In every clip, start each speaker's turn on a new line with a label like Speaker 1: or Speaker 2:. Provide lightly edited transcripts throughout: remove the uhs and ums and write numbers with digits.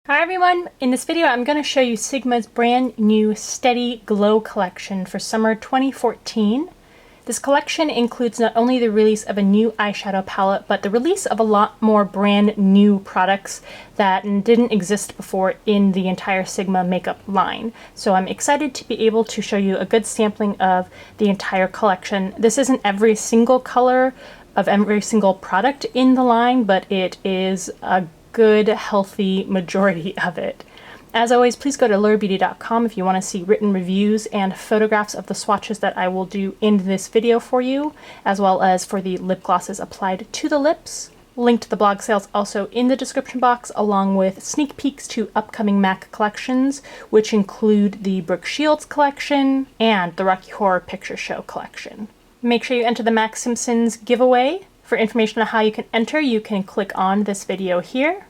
Speaker 1: Hi everyone! In this video I'm going to show you Sigma's brand new Steady Glow collection for summer 2014. This collection includes not only the release of a new eyeshadow palette, but the release of a lot more brand new products that didn't exist before in the entire Sigma makeup line. So I'm excited to be able to show you a good sampling of the entire collection. This isn't every single color of every single product in the line, but it is a good, healthy majority of it. As always, please go to allurabeauty.com if you want to see written reviews and photographs of the swatches that I will do in this video for you, as well as for the lip glosses applied to the lips. Link to the blog sales also in the description box, along with sneak peeks to upcoming MAC collections, which include the Brooke Shields collection and the Rocky Horror Picture Show collection. Make sure you enter the Max Simpsons giveaway. For information on how you can enter, you can click on this video here.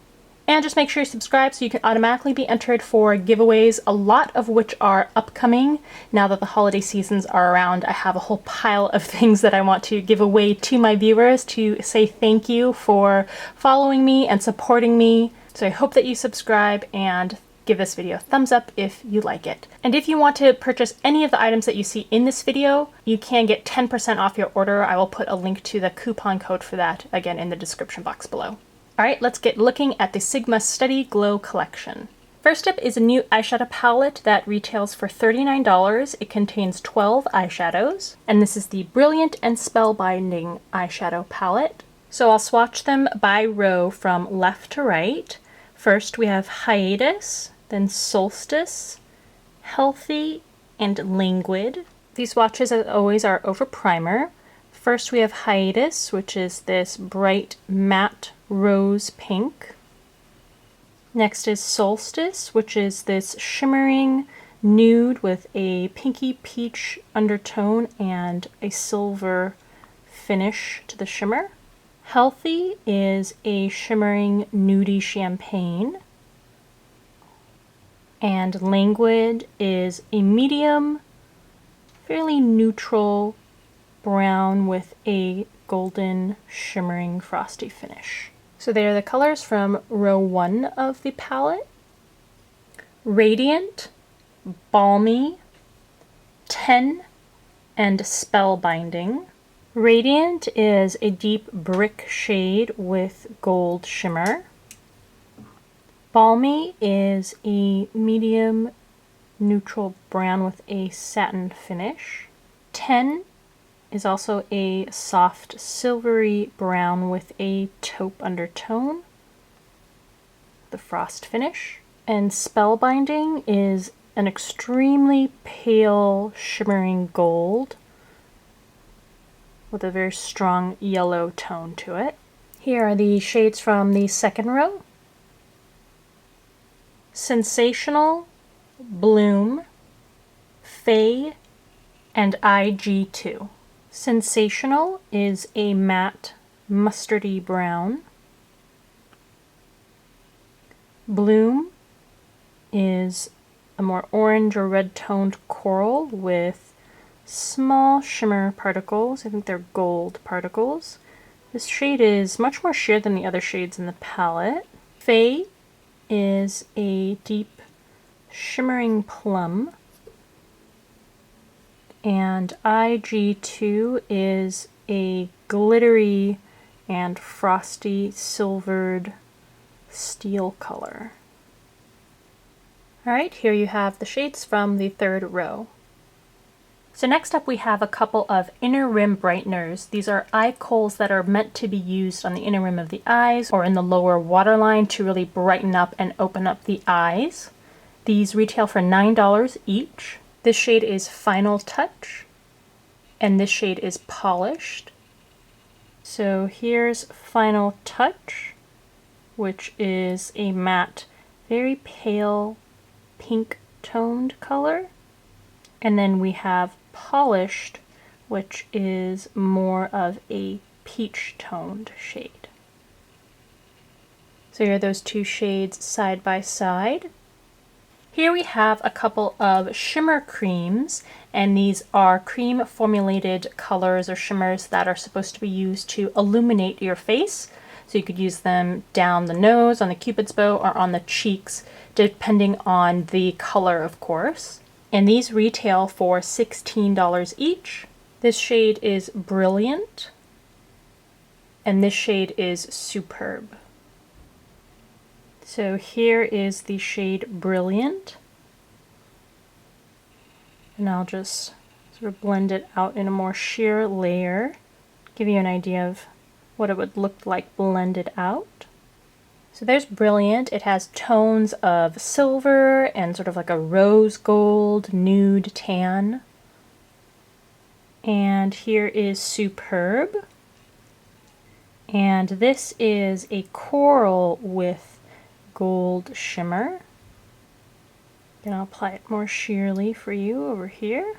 Speaker 1: And just make sure you subscribe so you can automatically be entered for giveaways, a lot of which are upcoming. Now that the holiday seasons are around, I have a whole pile of things that I want to give away to my viewers to say thank you for following me and supporting me. So I hope that you subscribe and give this video a thumbs up if you like it. And if you want to purchase any of the items that you see in this video, you can get 10% off your order. I will put a link to the coupon code for that again in the description box below. Alright, let's get looking at the Sigma Steady Glow collection. First up is a new eyeshadow palette that retails for $39. It contains 12 eyeshadows, and this is the Brilliant and Spellbinding eyeshadow palette. So I'll swatch them by row from left to right. First we have Hiatus, then Solstice, Healthy, and Languid. These swatches, as always, are over primer. First we have Hiatus, which is this bright matte rose pink. Next is Solstice, which is this shimmering nude with a pinky peach undertone and a silver finish to the shimmer. Healthy is a shimmering nudie champagne. And Languid is a medium, fairly neutral brown with a golden shimmering frosty finish. So they are the colors from row 1 of the palette. Radiant, Balmy, 10, and Spellbinding. Radiant is a deep brick shade with gold shimmer. Balmy is a medium neutral brown with a satin finish. 10 is also a soft silvery brown with a taupe undertone, the frost finish. And Spellbinding is an extremely pale shimmering gold with a very strong yellow tone to it. Here are the shades from the second row. Sensational, Bloom, Faye, and IG2. Sensational is a matte mustardy brown. Bloom is a more orange or red toned coral with small shimmer particles. I think they're gold particles. This shade is much more sheer than the other shades in the palette. Faye is a deep shimmering plum. And IG2 is a glittery and frosty silvered steel color. Alright, here you have the shades from the third row. So next up we have a couple of inner rim brighteners. These are eye koals that are meant to be used on the inner rim of the eyes or in the lower waterline to really brighten up and open up the eyes. These retail for $9 each. This shade is Final Touch, and this shade is Polished. So here's Final Touch, which is a matte, very pale pink toned color. And then we have Polished, which is more of a peach toned shade. So here are those two shades side by side. Here we have a couple of shimmer creams, and these are cream formulated colors or shimmers that are supposed to be used to illuminate your face. So you could use them down the nose, on the cupid's bow, or on the cheeks, depending on the color, of course. And these retail for $16 each. This shade is Brilliant, and this shade is Superb. So here is the shade Brilliant, and I'll just sort of blend it out in a more sheer layer, give you an idea of what it would look like blended out. So there's Brilliant. It has tones of silver and sort of like a rose gold, nude tan. And here is Superb. And this is a coral with gold shimmer. And I'll apply it more sheerly for you over here.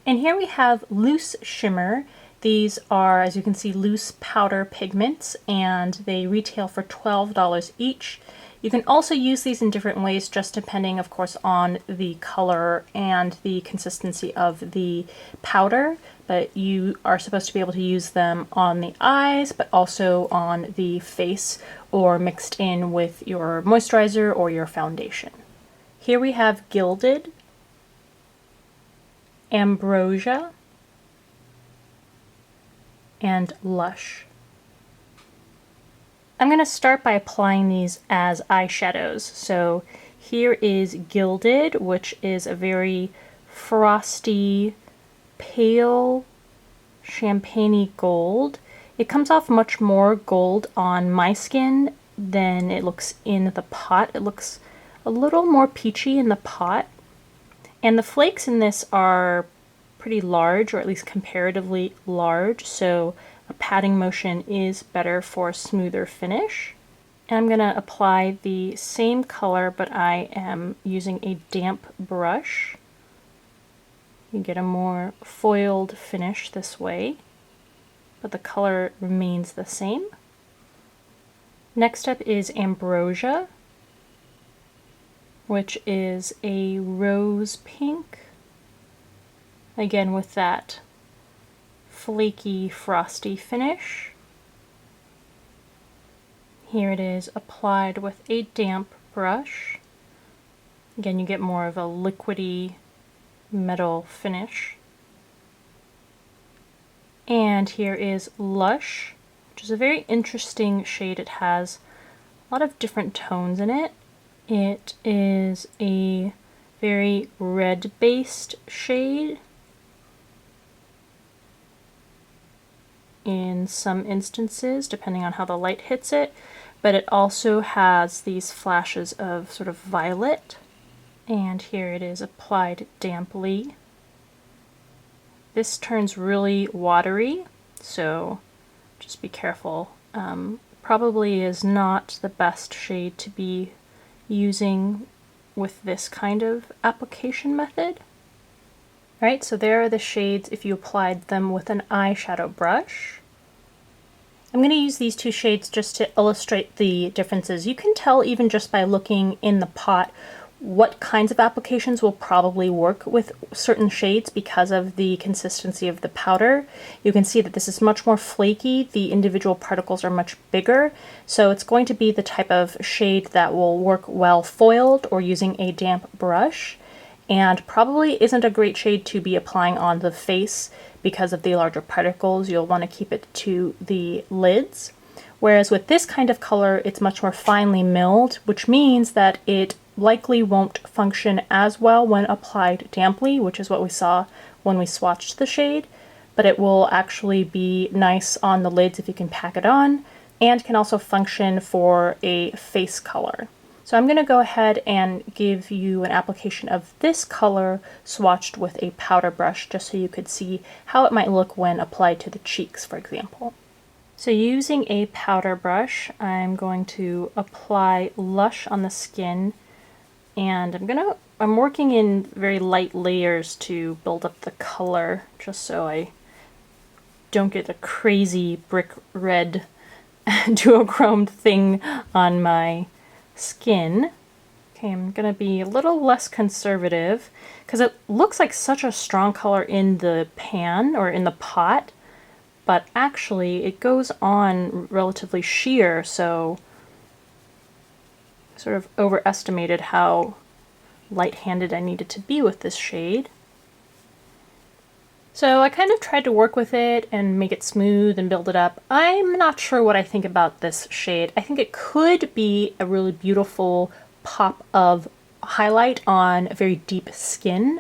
Speaker 1: And here we have Loose Shimmer. These are, as you can see, loose powder pigments, and they retail for $12 each. You can also use these in different ways, just depending, of course, on the color and the consistency of the powder, but you are supposed to be able to use them on the eyes, but also on the face, or mixed in with your moisturizer or your foundation. Here we have Gilded, Ambrosia, and Lush. I'm going to start by applying these as eyeshadows. So here is Gilded, which is a very frosty, pale, champagne-y gold. It comes off much more gold on my skin than it looks in the pot. It looks a little more peachy in the pot. And the flakes in this are pretty large, or at least comparatively large, so a patting motion is better for a smoother finish. And I'm going to apply the same color, but I am using a damp brush. You get a more foiled finish this way, but the color remains the same. Next up is Ambrosia, which is a rose pink, again with that flaky, frosty finish. Here it is applied with a damp brush. Again, you get more of a liquidy metal finish. And here is Lush, which is a very interesting shade. It has a lot of different tones in it. It is a very red-based shade in some instances, depending on how the light hits it, but it also has these flashes of sort of violet. And here it is applied damply. This turns really watery, so just be careful. Probably is not the best shade to be using with this kind of application method. Alright, so there are the shades if you applied them with an eyeshadow brush. I'm going to use these two shades just to illustrate the differences. You can tell even just by looking in the pot what kinds of applications will probably work with certain shades because of the consistency of the powder. You can see that this is much more flaky, the individual particles are much bigger, so it's going to be the type of shade that will work well foiled or using a damp brush, and probably isn't a great shade to be applying on the face because of the larger particles. You'll want to keep it to the lids. Whereas with this kind of color, it's much more finely milled, which means that it likely won't function as well when applied damply, which is what we saw when we swatched the shade, but it will actually be nice on the lids if you can pack it on, and can also function for a face color. So I'm going to go ahead and give you an application of this color swatched with a powder brush, just so you could see how it might look when applied to the cheeks, for example. So using a powder brush, I'm going to apply Lush on the skin, and I'm working in very light layers to build up the color, just so I don't get a crazy brick red duochromed thing on my skin. Okay, I'm gonna be a little less conservative because it looks like such a strong color in the pan or in the pot, but actually it goes on relatively sheer, so I sort of overestimated how light-handed I needed to be with this shade. So I kind of tried to work with it and make it smooth and build it up. I'm not sure what I think about this shade. I think it could be a really beautiful pop of highlight on a very deep skin,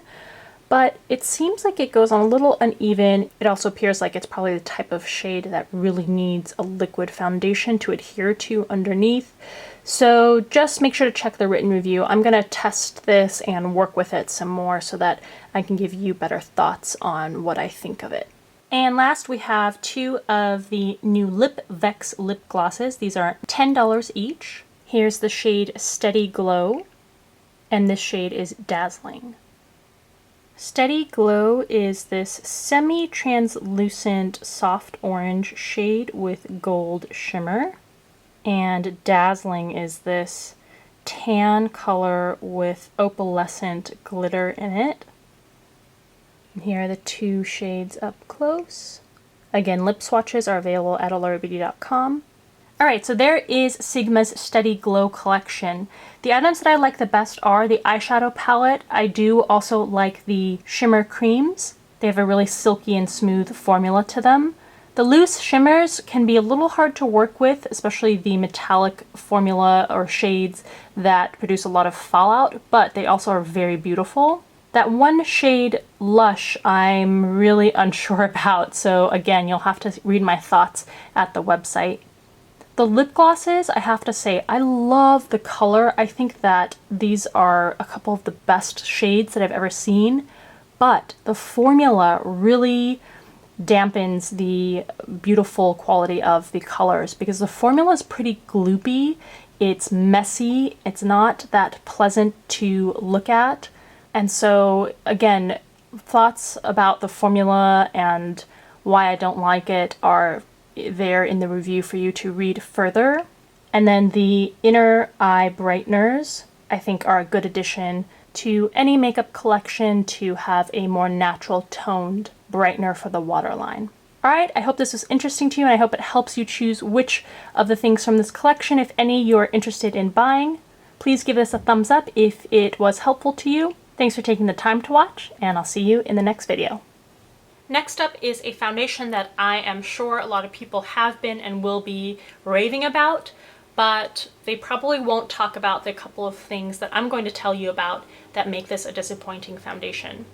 Speaker 1: but it seems like it goes on a little uneven. It also appears like it's probably the type of shade that really needs a liquid foundation to adhere to underneath. So just make sure to check the written review. I'm gonna test this and work with it some more so that I can give you better thoughts on what I think of it. And last we have two of the new Lip Vex lip glosses. These are $10 each. Here's the shade Steady Glow, and this shade is Dazzling. Steady Glow is this semi-translucent soft orange shade with gold shimmer. And Dazzling is this tan color with opalescent glitter in it. And here are the two shades up close. Again, lip swatches are available at allurabeauty.com. Alright, so there is Sigma's Steady Glow collection. The items that I like the best are the eyeshadow palette. I do also like the shimmer creams. They have a really silky and smooth formula to them. The loose shimmers can be a little hard to work with, especially the metallic formula or shades that produce a lot of fallout, but they also are very beautiful. That one shade, Lush, I'm really unsure about, so again, you'll have to read my thoughts at the website. The lip glosses, I have to say, I love the color. I think that these are a couple of the best shades that I've ever seen, but the formula really dampens the beautiful quality of the colors because the formula is pretty gloopy, it's messy, it's not that pleasant to look at. And so again, thoughts about the formula and why I don't like it are there in the review for you to read further. And then the inner eye brighteners I think are a good addition to any makeup collection to have a more natural toned brightener for the waterline. Alright, I hope this was interesting to you and I hope it helps you choose which of the things from this collection, if any, you're interested in buying. Please give this a thumbs up if it was helpful to you. Thanks for taking the time to watch, and I'll see you in the next video. Next up is a foundation that I am sure a lot of people have been and will be raving about, but they probably won't talk about the couple of things that I'm going to tell you about that make this a disappointing foundation.